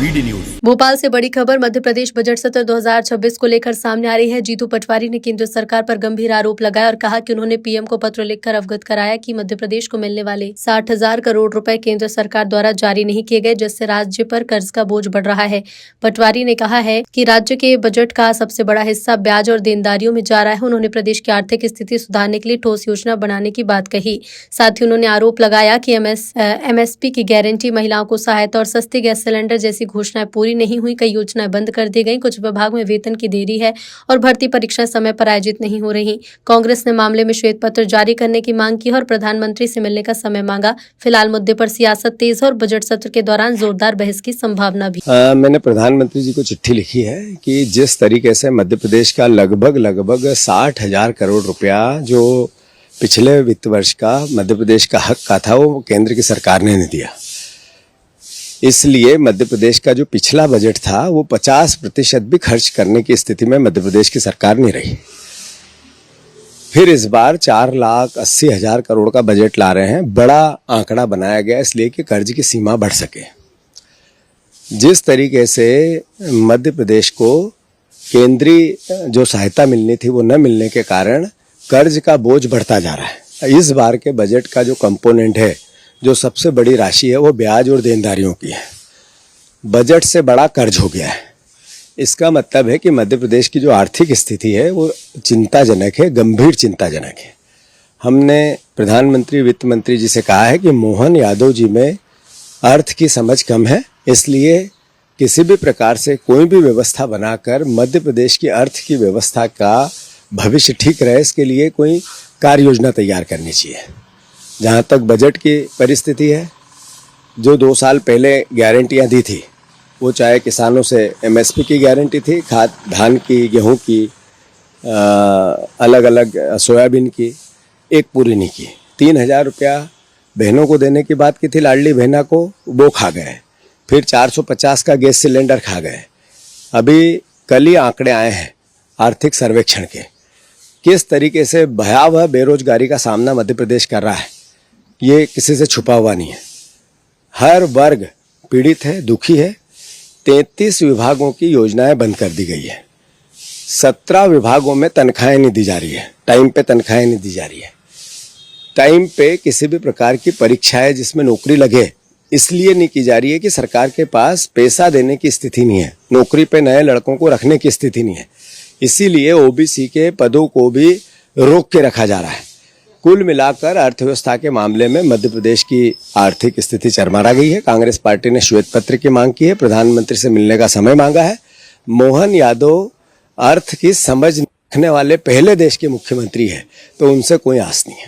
BD news. Bhopal से बड़ी खबर मध्य प्रदेश बजट सत्र 2026 को लेकर सामने आ रही है। जीतू पटवारी ने केंद्र सरकार पर गंभीर आरोप लगाया और कहा कि उन्होंने पीएम को पत्र लिखकर अवगत कराया कि मध्य प्रदेश को मिलने वाले 60,000 करोड़ रुपए केंद्र सरकार द्वारा जारी नहीं किए गए, जिससे राज्य पर कर्ज का बोझ बढ़ रहा है। पटवारी ने कहा है कि राज्य के बजट का सबसे बड़ा हिस्सा ब्याज और देनदारियों में जा रहा है। उन्होंने प्रदेश की आर्थिक स्थिति सुधारने के लिए ठोस योजना बनाने की बात कही। साथ ही उन्होंने आरोप लगाया कि एमएसपी की गारंटी, महिलाओं को सहायता और सस्ते गैस सिलेंडर जैसी घोषणाएं पूरी नहीं हुई। कई योजनाएं बंद कर दी गई। कुछ विभाग में वेतन की देरी है और भर्ती परीक्षा समय पर आयोजित नहीं हो रही। कांग्रेस ने मामले में श्वेत पत्र जारी करने की मांग की और प्रधानमंत्री से मिलने का समय मांगा। फिलहाल मुद्दे पर सियासत तेज है और बजट सत्र के दौरान जोरदार बहस की संभावना भी। मैंने प्रधानमंत्री जी को चिट्ठी लिखी है कि जिस तरीके से मध्य प्रदेश का लगभग 60,000 करोड़ रुपया जो पिछले वित्त वर्ष का मध्य प्रदेश का हक का था, वो केंद्र की सरकार ने नहीं दिया। इसलिए मध्य प्रदेश का जो पिछला बजट था वो 50% भी खर्च करने की स्थिति में मध्य प्रदेश की सरकार नहीं रही। फिर इस बार 4,80,000 करोड़ का बजट ला रहे हैं। बड़ा आंकड़ा बनाया गया इसलिए कि कर्ज की सीमा बढ़ सके। जिस तरीके से मध्य प्रदेश को केंद्रीय जो सहायता मिलनी थी वो न मिलने के कारण कर्ज का बोझ बढ़ता जा रहा है। इस बार के बजट का जो कंपोनेंट है, जो सबसे बड़ी राशि है, वो ब्याज और देनदारियों की है। बजट से बड़ा कर्ज हो गया है। इसका मतलब है कि मध्य प्रदेश की जो आर्थिक स्थिति है वो चिंताजनक है, गंभीर चिंताजनक है। हमने प्रधानमंत्री, वित्त मंत्री जी से कहा है कि मोहन यादव जी में अर्थ की समझ कम है, इसलिए किसी भी प्रकार से कोई भी व्यवस्था बनाकर मध्य प्रदेश की अर्थ की व्यवस्था का भविष्य ठीक रहे, इसके लिए कोई कार्य योजना तैयार करनी चाहिए। जहाँ तक बजट की परिस्थिति है, जो 2 साल पहले गारंटियाँ दी थी, वो चाहे किसानों से एमएसपी की गारंटी थी, खाद धान की, गेहूं की, अलग अलग सोयाबीन की, एक पूरी नहीं की। 3,000 रुपया बहनों को देने की बात की थी, लाडली बहना को, वो खा गए। फिर 450 का गैस सिलेंडर खा गए। अभी कल ही आंकड़े आए हैं आर्थिक सर्वेक्षण के, किस तरीके से भयावह बेरोजगारी का सामना मध्य प्रदेश कर रहा है, ये किसी से छुपा हुआ नहीं है। हर वर्ग पीड़ित है, दुखी है। 33 विभागों की योजनाएं बंद कर दी गई है। 17 विभागों में तनख्वाहें नहीं दी जा रही है, टाइम पे तनख्वाहें नहीं दी जा रही है। टाइम पे किसी भी प्रकार की परीक्षाएं जिसमें नौकरी लगे, इसलिए नहीं की जा रही है कि सरकार के पास पैसा देने की स्थिति नहीं है, नौकरी पे नए लड़कों को रखने की स्थिति नहीं है। इसीलिए ओबीसी के पदों को भी रोक के रखा जा रहा है। कुल मिलाकर अर्थव्यवस्था के मामले में मध्य प्रदेश की आर्थिक स्थिति चरमरा गई है। कांग्रेस पार्टी ने श्वेत पत्र की मांग की है, प्रधानमंत्री से मिलने का समय मांगा है। मोहन यादव अर्थ की समझ रखने वाले पहले देश के मुख्यमंत्री है, तो उनसे कोई आस नहीं है।